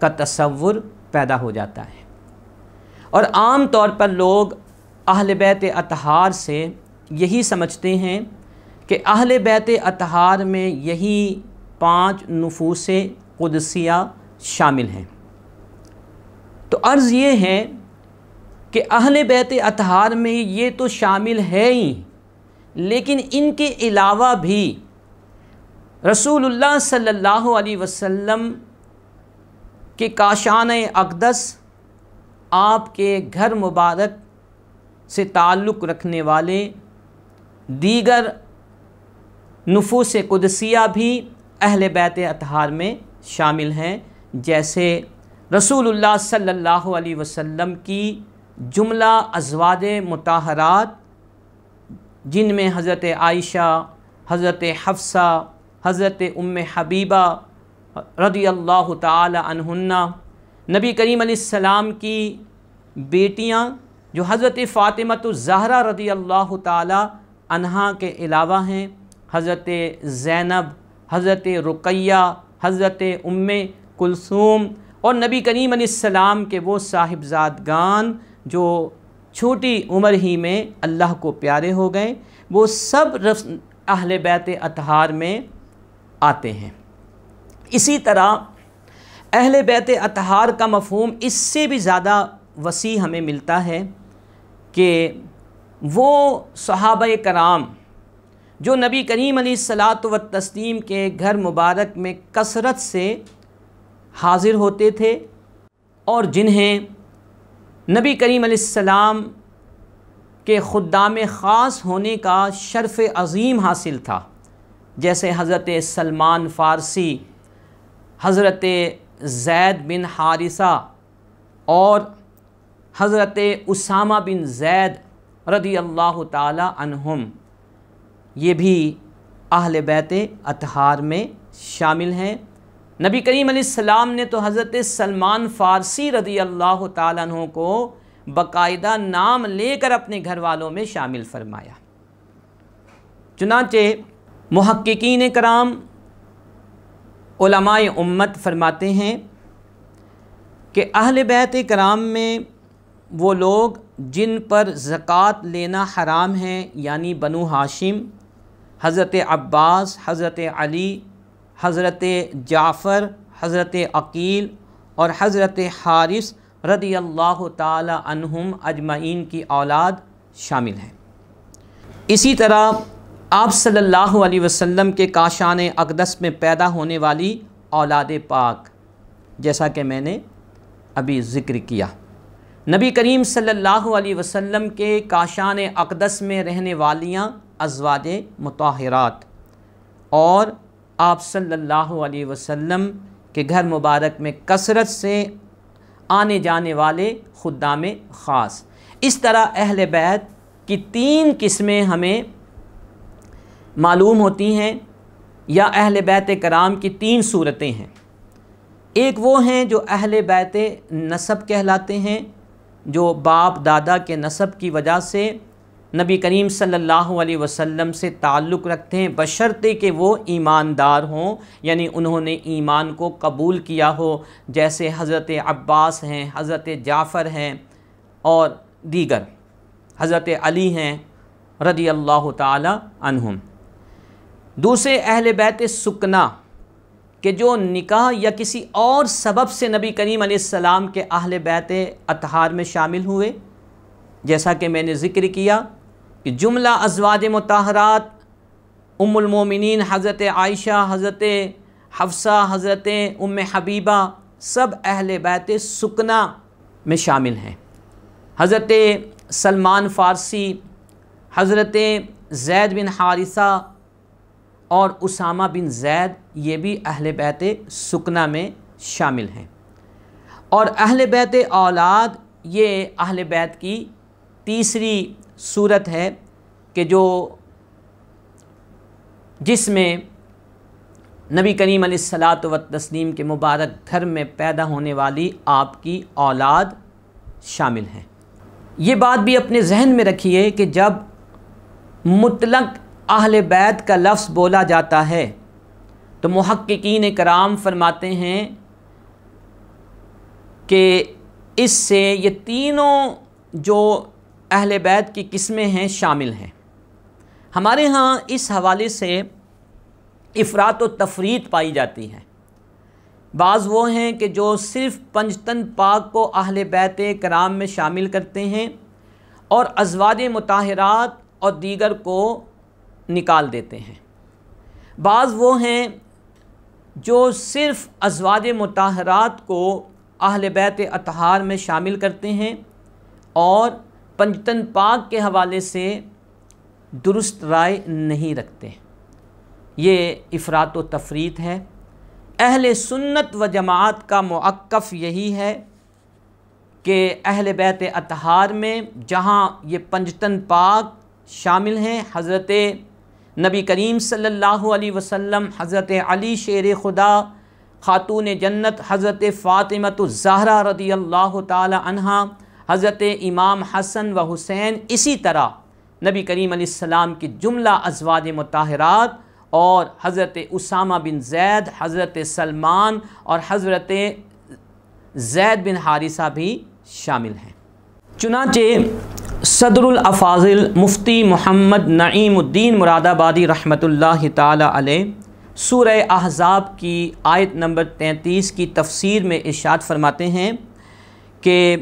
کا تصور پیدا ہو جاتا ہے۔ اور عام طور پر لوگ اہل بیت اطہار سے یہی سمجھتے ہیں کہ اہل بیت اطہار میں یہی 5 نفوس قدسیہ شامل ہیں۔ تو عرض یہ ہے کہ اہل بیت اطہار میں یہ تو شامل ہے ہی، لیکن ان کے علاوہ بھی رسول اللہ صلی اللہ علیہ وسلم کے کاشان اقدس، آپ کے گھر مبارک سے تعلق رکھنے والے دیگر نفوس قدسیہ بھی اہل بیت اطہار میں شامل ہیں، جیسے رسول اللہ صلی اللہ علیہ وسلم کی جملہ ازواج مطہرات، جن میں حضرت عائشہ، حضرت حفصہ، حضرت ام حبیبہ رضی اللہ تعالی عنہن، نبی کریم علیہ السلام کی بیٹیاں جو حضرت فاطمہ الزہرا رضی اللہ تعالی عنہا کے علاوہ ہیں، حضرت زینب، حضرت رقیہ، حضرت ام کلثوم، اور نبی کریم علیہ السلام کے وہ صاحبزادگان جو چھوٹی عمر ہی میں اللہ کو پیارے ہو گئے، وہ سب اہل بیت اطہار میں آتے ہیں۔ اسی طرح اہل بیت اطہار کا مفہوم اس سے بھی زیادہ وسیع ہمیں ملتا ہے کہ وہ صحابہ کرام جو نبی کریم علیہ الصلاۃ والتسلیم کے گھر مبارک میں کثرت سے حاضر ہوتے تھے، اور جنہیں نبی کریم علیہ السلام کے خدام خاص ہونے کا شرف عظیم حاصل تھا، جیسے حضرت سلمان فارسی، حضرت زید بن حارثہ اور حضرت اسامہ بن زید رضی اللہ تعالی عنہم، یہ بھی اہل بیت اطہار میں شامل ہیں۔ نبی کریم علیہ السلام نے تو حضرت سلمان فارسی رضی اللہ تعالیٰ عنہ کو باقاعدہ نام لے کر اپنے گھر والوں میں شامل فرمایا۔ چنانچہ محققین کرام، علماء امت فرماتے ہیں کہ اہل بیت کرام میں وہ لوگ جن پر زکوٰۃ لینا حرام ہے، یعنی بنو ہاشم، حضرت عباس، حضرت علی، حضرت جعفر، حضرت عقیل اور حضرت حارث رضی اللہ تعالی عنہم اجمعین کی اولاد شامل ہیں۔ اسی طرح آپ صلی اللہ علیہ وسلم کے کاشان اقدس میں پیدا ہونے والی اولاد پاک، جیسا کہ میں نے ابھی ذکر کیا، نبی کریم صلی اللہ علیہ وسلم کے کاشان اقدس میں رہنے والیاں ازواج مطہرات، اور آپ صلی اللہ علیہ وسلم کے گھر مبارک میں کثرت سے آنے جانے والے خدام خاص۔ اس طرح اہل بیت کی 3 قسمیں ہمیں معلوم ہوتی ہیں، یا اہل بیت کرام کی 3 صورتیں ہیں۔ ایک وہ ہیں جو اہل بیت نسب کہلاتے ہیں، جو باپ دادا کے نسب کی وجہ سے نبی کریم صلی اللہ علیہ وسلم سے تعلق رکھتے ہیں، بشرطے کہ وہ ایماندار ہوں، یعنی انہوں نے ایمان کو قبول کیا ہو، جیسے حضرت عباس ہیں، حضرت جعفر ہیں اور دیگر، حضرت علی ہیں رضی اللہ تعالی عنہم۔ دوسرے اہل بیت سکنا، کہ جو نکاح یا کسی اور سبب سے نبی کریم علیہ السلام کے اہل بیت اطہار میں شامل ہوئے، جیسا کہ میں نے ذکر کیا کہ جملہ ازواج مطہرات، ام المومنین حضرت عائشہ، حضرت حفصہ، حضرت ام حبیبہ، سب اہل بیت سکنا میں شامل ہیں۔ حضرت سلمان فارسی، حضرت زید بن حارثہ اور اسامہ بن زید، یہ بھی اہل بیت سکنا میں شامل ہیں۔ اور اہل بیت اولاد، یہ اہل بیت کی تیسری صورت ہے کہ جس میں نبی کریم علیہ الصلاۃ والتسلیم کے مبارک گھر میں پیدا ہونے والی آپ کی اولاد شامل ہیں۔ یہ بات بھی اپنے ذہن میں رکھیے کہ جب مطلق اہل بیت کا لفظ بولا جاتا ہے تو محققین کرام فرماتے ہیں کہ اس سے یہ تینوں جو اہل بیت کی قسمیں ہیں شامل ہیں۔ ہمارے ہاں اس حوالے سے افراط و تفریط پائی جاتی ہے۔ بعض وہ ہیں کہ جو صرف پنجتن پاک کو اہل بیت کرام میں شامل کرتے ہیں اور ازواج مطہرات اور دیگر کو نکال دیتے ہیں۔ بعض وہ ہیں جو صرف ازواج مطہرات کو اہل بیت اطہار میں شامل کرتے ہیں اور پنجتن پاک کے حوالے سے درست رائے نہیں رکھتے۔ یہ افراط و تفریط ہے۔ اہل سنت و جماعت کا موقف یہی ہے کہ اہل بیت اطہار میں جہاں یہ پنجتن پاک شامل ہیں، حضرت نبی کریم صلی اللہ علیہ وسلم، حضرت علی شیر خدا، خاتون جنت حضرت فاطمۃ الزہرا رضی اللہ تعالی عنہا، حضرت امام حسن و حسین، اسی طرح نبی کریم علیہ السلام کی جملہ ازواج مطہرات اور حضرت اسامہ بن زید، حضرت سلمان اور حضرت زید بن حارثہ بھی شامل ہیں۔ چنانچہ صدر الافاضل مفتی محمد نعیم الدین مراد آبادی رحمۃ اللہ تعالی علیہ سورہ احزاب کی آیت نمبر 33 کی تفسیر میں ارشاد فرماتے ہیں کہ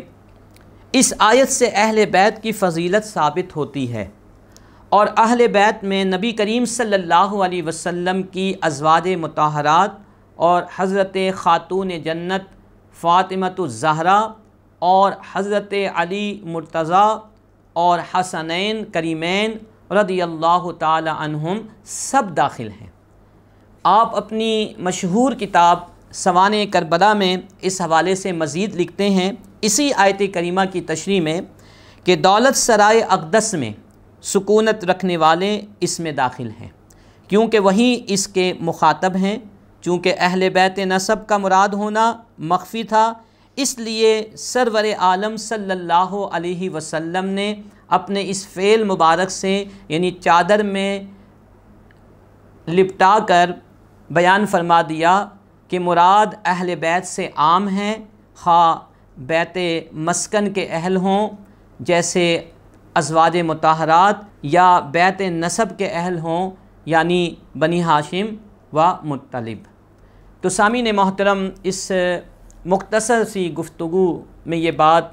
اس آیت سے اہل بیت کی فضیلت ثابت ہوتی ہے اور اہل بیت میں نبی کریم صلی اللہ علیہ وسلم کی ازواج مطہرات اور حضرت خاتون جنت فاطمۃ الزہرا اور حضرت علی مرتضیٰ اور حسنین کریمین رضی اللہ تعالی عنہم سب داخل ہیں۔ آپ اپنی مشہور کتاب سوانح کربلا میں اس حوالے سے مزید لکھتے ہیں، اسی آیت کریمہ کی تشریح میں، کہ دولت سرائے اقدس میں سکونت رکھنے والے اس میں داخل ہیں، کیونکہ وہی اس کے مخاطب ہیں۔ چونکہ اہل بیت نسب کا مراد ہونا مخفی تھا، اس لیے سرور عالم صلی اللہ علیہ وسلم نے اپنے اس فعل مبارک سے، یعنی چادر میں لپٹا کر بیان فرما دیا کہ مراد اہل بیت سے عام ہیں، خواہ بیت مسکن کے اہل ہوں جیسے ازواج مطہرات یا بیت نسب کے اہل ہوں یعنی بنی ہاشم و مطلب۔ تو سامعین محترم، اس مختصر سی گفتگو میں یہ بات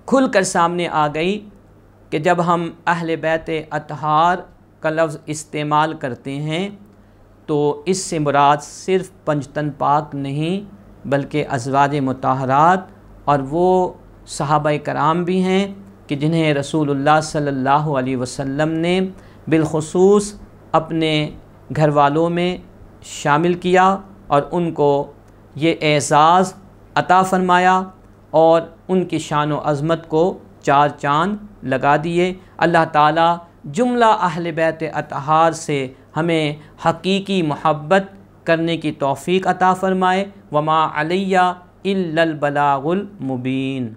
کھل کر سامنے آ گئی کہ جب ہم اہل بیت اطہار کا لفظ استعمال کرتے ہیں تو اس سے مراد صرف پنجتن پاک نہیں بلکہ ازواج مطہرات اور وہ صحابہ کرام بھی ہیں کہ جنہیں رسول اللہ صلی اللہ علیہ وسلم نے بالخصوص اپنے گھر والوں میں شامل کیا اور ان کو یہ اعزاز عطا فرمایا اور ان کی شان و عظمت کو چار چاند لگا دیے۔ اللہ تعالیٰ جملہ اہل بیت اطہار سے ہمیں حقیقی محبت کرنے کی توفیق عطا فرمائے۔ وما علیہ الا البلاغ المبین۔